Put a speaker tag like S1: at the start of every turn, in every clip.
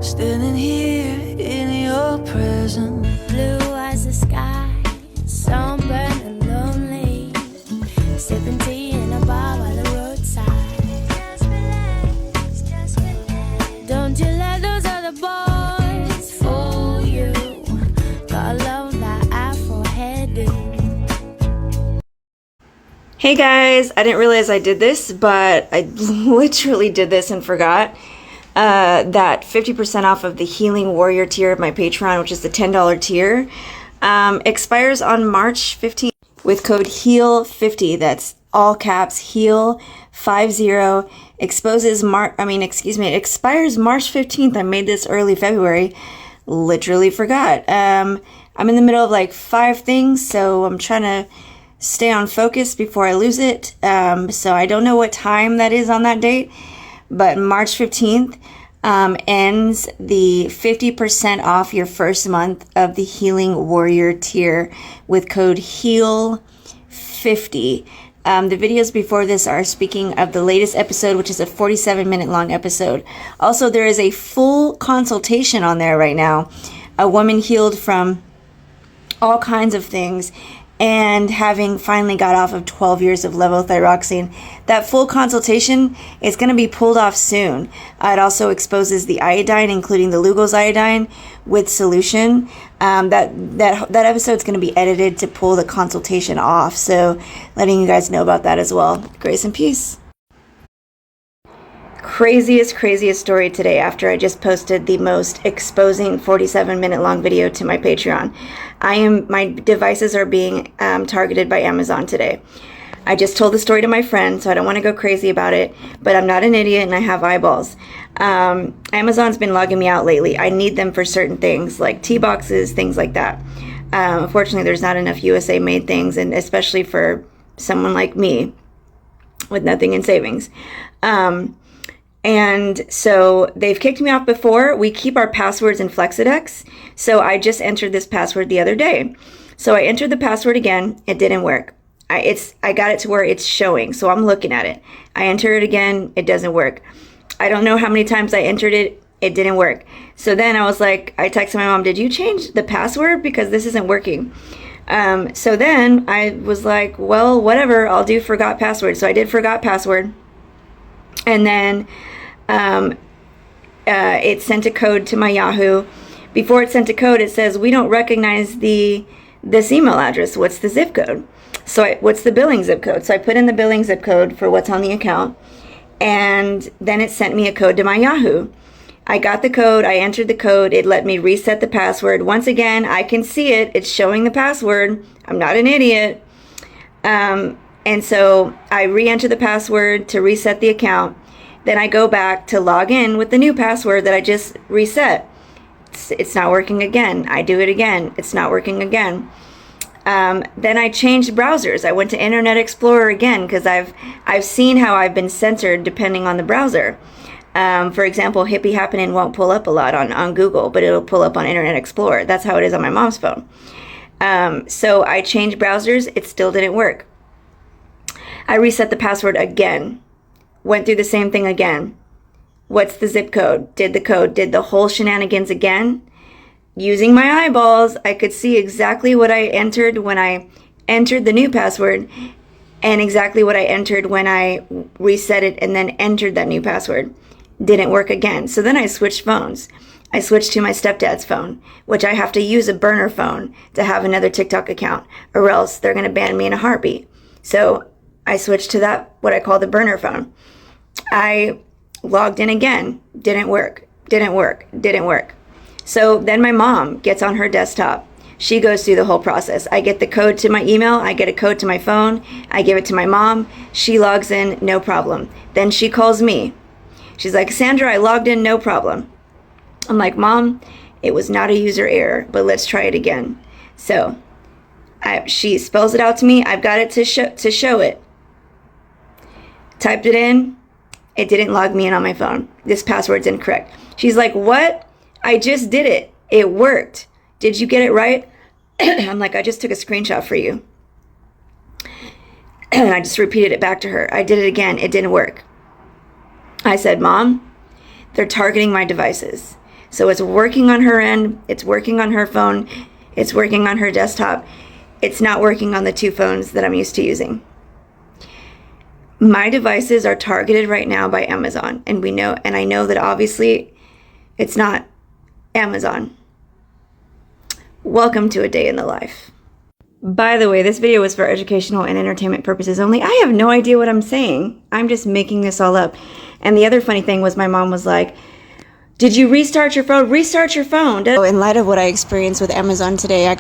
S1: Standing here in your presence,
S2: blue as the sky, sunburned and lonely, sipping tea in a bar by the roadside. Just relax, just relax. Don't you let those other boys fool you. Gotta love that Afro hairdo.
S3: Hey guys, I didn't realize I did this, but I literally did this and forgot. That 50% off of the Healing Warrior tier of my Patreon, which is the $10 tier, expires on March 15th with code HEAL50. That's all caps, HEAL50. It expires March 15th. I made this early February. Literally forgot. I'm in the middle of like 5 things, so I'm trying to stay on focus before I lose it. So I don't know what time that is on that date, but March 15th ends the 50% off your first month of the Healing Warrior tier with code HEAL50. The videos before this are speaking of the latest episode, which is a 47-minute long episode. Also, there is a full consultation on there right now. A woman healed from all kinds of things and having finally got off of 12 years of levothyroxine. That full consultation is going to be pulled off soon. It also exposes the iodine, including the Lugol's iodine with solution. That episode is going to be edited to pull the consultation off. So letting you guys know about that as well. Grace and peace. Craziest story today after I just posted the most exposing 47-minute long video to my Patreon. My devices are being targeted by Amazon today. I just told the story to my friend, so I don't want to go crazy about it, but I'm not an idiot and I have eyeballs. Amazon's been logging me out lately. I need them for certain things like tea boxes, things like that. Unfortunately, there's not enough USA made things, and especially for someone like me with nothing in savings. And so they've kicked me off before. We keep our passwords in Flexidex. So I just entered this password the other day. So I entered the password again. It didn't work. I got it to where it's showing. So I'm looking at it. I enter it again. It doesn't work. I don't know how many times I entered it. It didn't work. So then I was like, I texted my mom, did you change the password? Because this isn't working. So then I was like, well, whatever. I'll do forgot password. So I did forgot password. And then it sent a code to my Yahoo. Before it sent a code, it says, we don't recognize this email address. What's the zip code? So what's the billing zip code? So I put in the billing zip code for what's on the account. And then it sent me a code to my Yahoo. I got the code. I entered the code. It let me reset the password. Once again, I can see it. It's showing the password. I'm not an idiot. And so I re-enter the password to reset the account. Then I go back to log in with the new password that I just reset. It's not working again. I do it again. It's not working again. Then I changed browsers. I went to Internet Explorer again because I've seen how I've been censored depending on the browser. For example, Hippie Happening won't pull up a lot on Google, but it'll pull up on Internet Explorer. That's how it is on my mom's phone. So I changed browsers. It still didn't work. I reset the password again. Went through the same thing again. What's the zip code? Did the whole shenanigans again. Using my eyeballs, I could see exactly what I entered when I entered the new password and exactly what I entered when I reset it and then entered that new password. Didn't work again. So then I switched phones. I switched to my stepdad's phone, which I have to use a burner phone to have another TikTok account, or else they're going to ban me in a heartbeat. So I switched to that, what I call the burner phone. I logged in again. Didn't work. So then my mom gets on her desktop. She goes through the whole process. I get the code to my email. I get a code to my phone. I give it to my mom. She logs in, no problem. Then she calls me. She's like, Sandra, I logged in, no problem. I'm like, Mom, it was not a user error, but let's try it again. So she spells it out to me. I've got it to show it. Typed it in. It didn't log me in on my phone. This password's incorrect. She's like, what? I just did it. It worked. Did you get it right? I'm like, I just took a screenshot for you. And I just repeated it back to her. I did it again. It didn't work. I said, Mom, they're targeting my devices. So it's working on her end, it's working on her phone, it's working on her desktop. It's not working on the two phones that I'm used to using. My devices are targeted right now by Amazon, and I know that obviously it's not Amazon. Welcome to a day in the life. By the way, this video was for educational and entertainment purposes only. I have no idea what I'm saying. I'm just making this all up. And the other funny thing was my mom was like, did you restart your phone? Restart your phone. So in light of what I experienced with Amazon today,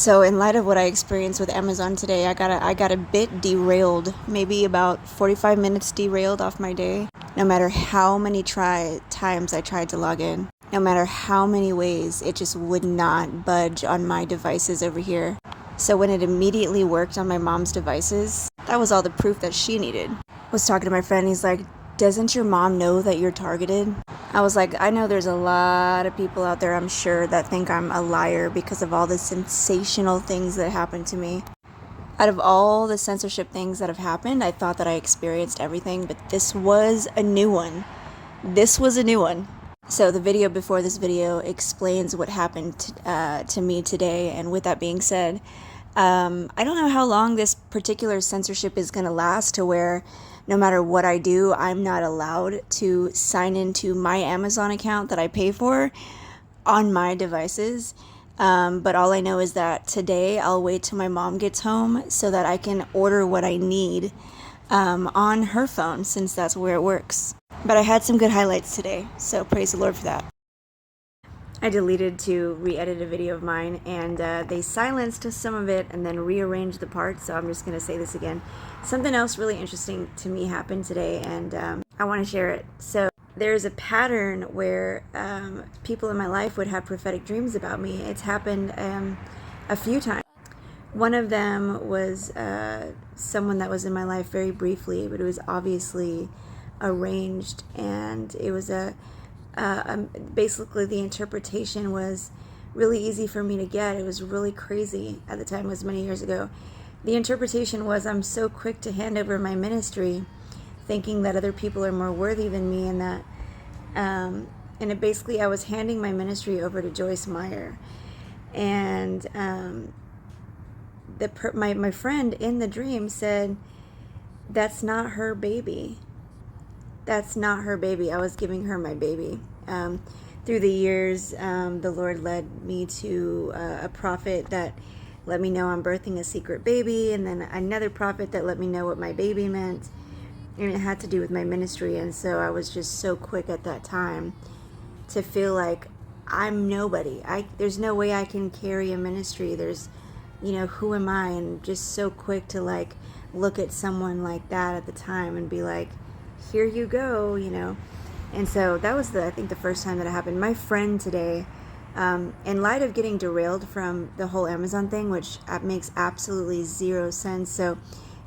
S3: So in light of what I experienced with Amazon today, I got a bit derailed, maybe about 45 minutes derailed off my day. No matter how many times I tried to log in, no matter how many ways, it just would not budge on my devices over here. So when it immediately worked on my mom's devices, that was all the proof that she needed. I was talking to my friend, he's like, doesn't your mom know that you're targeted? I was like, I know there's a lot of people out there, I'm sure, that think I'm a liar because of all the sensational things that happened to me. Out of all the censorship things that have happened, I thought that I experienced everything, but this was a new one. This was a new one. So the video before this video explains what happened to me today. And with that being said, I don't know how long this particular censorship is going to last, to where no matter what I do, I'm not allowed to sign into my Amazon account that I pay for on my devices. But all I know is that today I'll wait till my mom gets home so that I can order what I need on her phone, since that's where it works. But I had some good highlights today, so praise the Lord for that. I deleted to re-edit a video of mine, and they silenced some of it and then rearranged the parts, so I'm just going to say this again. Something else really interesting to me happened today, and I want to share it. So there's a pattern where people in my life would have prophetic dreams about me. It's happened a few times. One of them was someone that was in my life very briefly, but it was obviously arranged, and it was basically the interpretation was really easy for me to get. It was really crazy at the time. It was many years ago. The interpretation was, I'm so quick to hand over my ministry, thinking that other people are more worthy than me, and that and it basically, I was handing my ministry over to Joyce Meyer, and my friend in the dream said, that's not her baby. That's not her baby. I was giving her my baby. Through the years, the Lord led me to a prophet that let me know I'm birthing a secret baby, and then another prophet that let me know what my baby meant, and it had to do with my ministry. And so I was just so quick at that time to feel like I'm nobody. There's no way I can carry a ministry. There's, who am I? And just so quick to like look at someone like that at the time and be like, here you go, And so that was I think the first time that it happened. My friend today, in light of getting derailed from the whole Amazon thing, which makes absolutely zero sense. So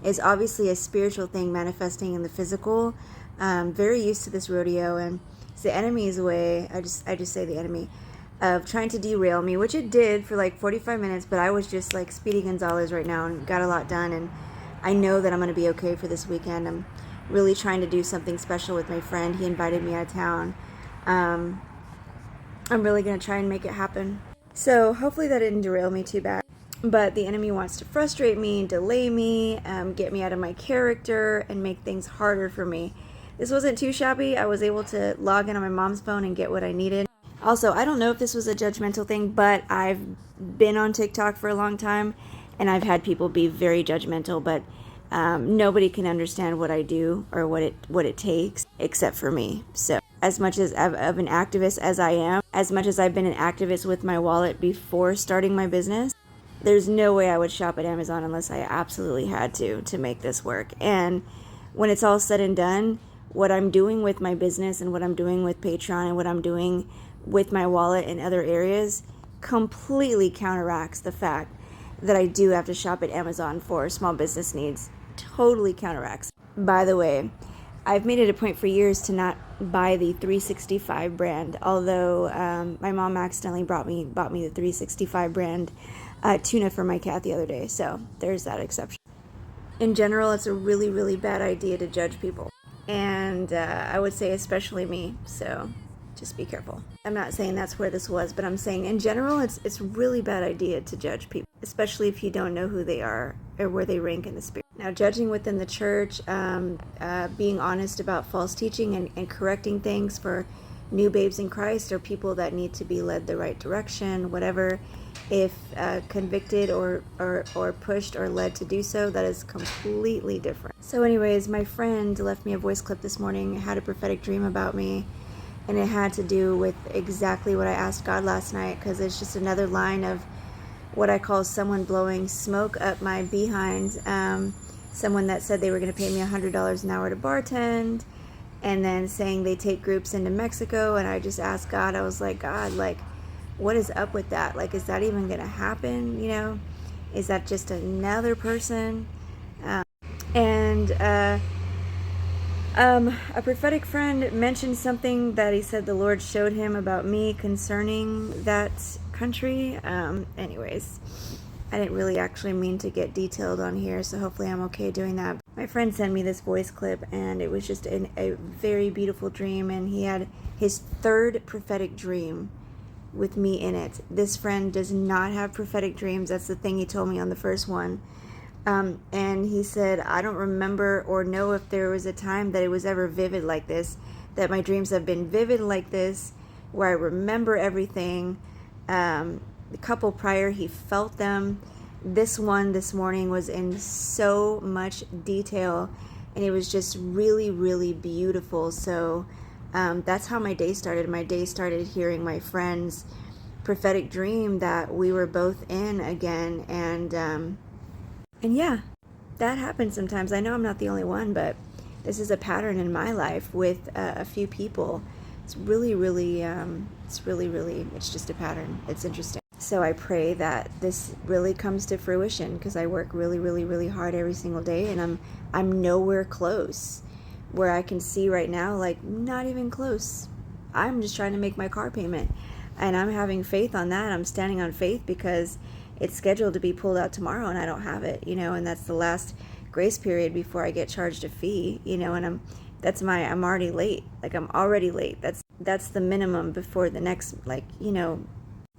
S3: it's obviously a spiritual thing manifesting in the physical. Very used to this rodeo, and it's the enemy's way. I just say the enemy of trying to derail me, which it did for like 45 minutes, but I was just like Speedy Gonzalez right now and got a lot done, and I know that I'm going to be okay for this weekend. I'm really trying to do something special with my friend. He invited me out of town. I'm really going to try and make it happen. So hopefully that didn't derail me too bad. But the enemy wants to frustrate me, delay me, get me out of my character, and make things harder for me. This wasn't too shabby. I was able to log in on my mom's phone and get what I needed. Also, I don't know if this was a judgmental thing, but I've been on TikTok for a long time, and I've had people be very judgmental, but nobody can understand what I do or what it takes except for me. So as much as of an activist as I am, as much as I've been an activist with my wallet before starting my business, there's no way I would shop at Amazon unless I absolutely had to make this work. And when it's all said and done, what I'm doing with my business and what I'm doing with Patreon and what I'm doing with my wallet in other areas completely counteracts the fact that I do have to shop at Amazon for small business needs. Totally counteracts. By the way, I've made it a point for years to not buy the 365 brand, although my mom accidentally bought me the 365 brand tuna for my cat the other day, so there's that exception. In general, it's a really, really bad idea to judge people, and I would say especially me, so just be careful. I'm not saying that's where this was, but I'm saying in general, it's a really bad idea to judge people, especially if you don't know who they are or where they rank in the spirit. Now, judging within the church, being honest about false teaching and correcting things for new babes in Christ or people that need to be led the right direction, whatever, if convicted or pushed or led to do so, that is completely different. So anyways, my friend left me a voice clip this morning, had a prophetic dream about me, and it had to do with exactly what I asked God last night, because it's just another line of what I call someone blowing smoke up my behind. Someone that said they were going to pay me $100 an hour to bartend, and then saying they take groups into Mexico. And I just asked God, I was like, God, like, what is up with that? Like, is that even going to happen? Is that just another person? And a prophetic friend mentioned something that he said the Lord showed him about me concerning that country. Anyways, I didn't really actually mean to get detailed on here, so hopefully I'm okay doing that. My friend sent me this voice clip, and it was just a very beautiful dream, and he had his third prophetic dream with me in it. This friend does not have prophetic dreams. That's the thing he told me on the first one. And he said, I don't remember or know if there was a time that it was ever vivid like this, that my dreams have been vivid like this, where I remember everything. The couple prior, he felt them. This one this morning was in so much detail, and it was just really, really beautiful. So that's how my day started. My day started hearing my friend's prophetic dream that we were both in again, and yeah, that happens sometimes. I know I'm not the only one, but this is a pattern in my life with a few people. It's really, it's just a pattern. It's interesting. So I pray that this really comes to fruition, because I work really, really hard every single day, and I'm nowhere close. Where I can see right now, like, not even close. I'm just trying to make my car payment, and I'm having faith on that. I'm standing on faith because it's scheduled to be pulled out tomorrow, and I don't have it, and that's the last grace period before I get charged a fee, and I'm already late. Like, I'm already late. That's the minimum before the next,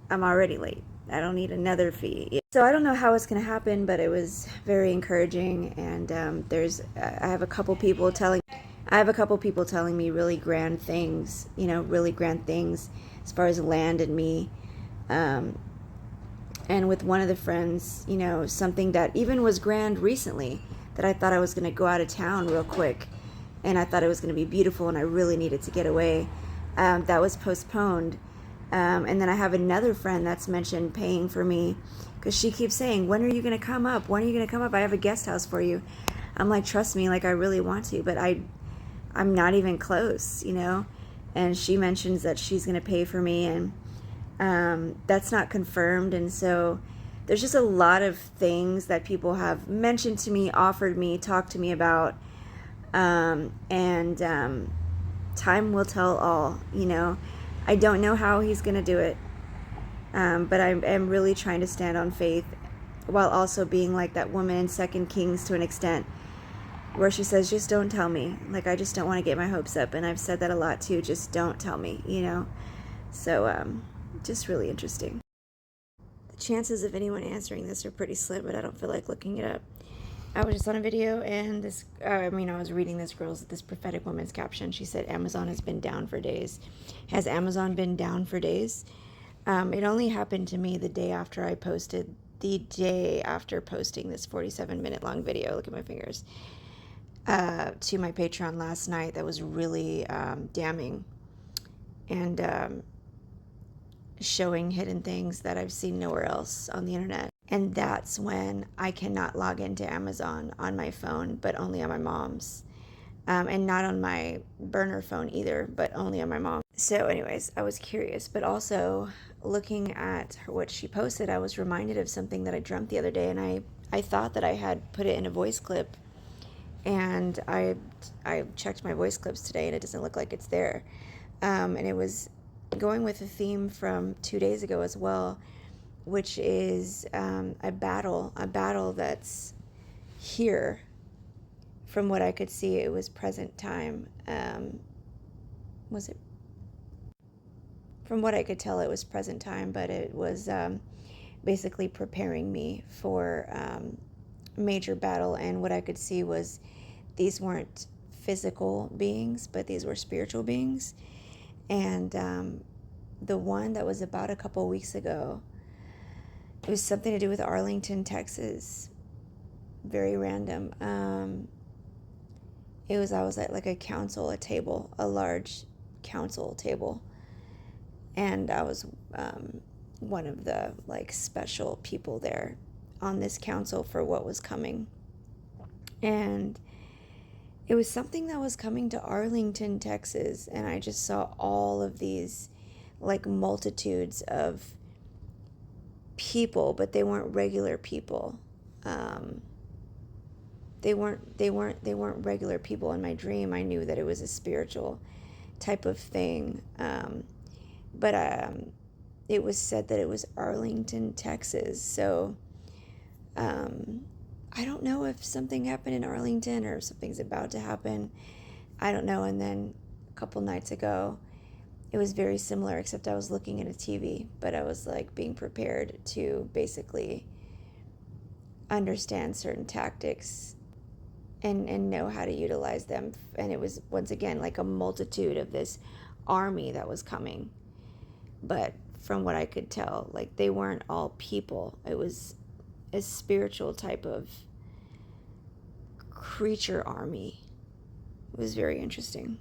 S3: I'm already late. I don't need another fee. So I don't know how it's going to happen, but it was very encouraging. And I have a couple people telling me really grand things, as far as land and me. And with one of the friends, something that even was grand recently, that I thought I was going to go out of town real quick, and I thought it was going to be beautiful, and I really needed to get away. That was postponed. And then I have another friend that's mentioned paying for me, because she keeps saying, when are you going to come up? When are you going to come up? I have a guest house for you. I'm like, trust me, like, I really want to, but I'm not even close, And she mentions that she's going to pay for me, and that's not confirmed. And so there's just a lot of things that people have mentioned to me, offered me, talked to me about, and time will tell all. I don't know how he's going to do it, but I am really trying to stand on faith, while also being like that woman in 2 Kings to an extent, where she says, just don't tell me. Like, I just don't want to get my hopes up. And I've said that a lot too. Just don't tell me, So just really interesting. The chances of anyone answering this are pretty slim, but I don't feel like looking it up. I was just on a video, and I was reading this prophetic woman's caption. She said, Amazon has been down for days. Has Amazon been down for days? It only happened to me the day after posting this 47-minute long video, look at my fingers, to my Patreon last night. That was really damning, and showing hidden things that I've seen nowhere else on the internet. And that's when I cannot log into Amazon on my phone, but only on my mom's. And not on my burner phone either, but only on my mom. So anyways, I was curious, but also looking at what she posted, I was reminded of something that I dreamt the other day, and I thought that I had put it in a voice clip, and I checked my voice clips today, and it doesn't look like it's there. And it was going with a theme from 2 days ago as well, which is a battle that's here. From what I could see, it was present time. Was it? From what I could tell, it was present time, but it was basically preparing me for major battle. And what I could see was these weren't physical beings, but these were spiritual beings. And the one that was about a couple weeks ago, it was something to do with Arlington, Texas. Very random. I was at like a table, a large council table. And I was one of the like special people there on this council for what was coming. And it was something that was coming to Arlington, Texas. And I just saw all of these like multitudes of people, but they weren't regular people. They weren't regular people. In my dream, I knew that it was a spiritual type of thing. But it was said that it was Arlington, Texas. So I don't know if something happened in Arlington or if something's about to happen. I don't know. And then a couple nights ago, it was very similar, except I was looking at a TV, but I was like being prepared to basically understand certain tactics and know how to utilize them. And it was, once again, like a multitude of this army that was coming. But from what I could tell, like, they weren't all people. It was a spiritual type of creature army. It was very interesting.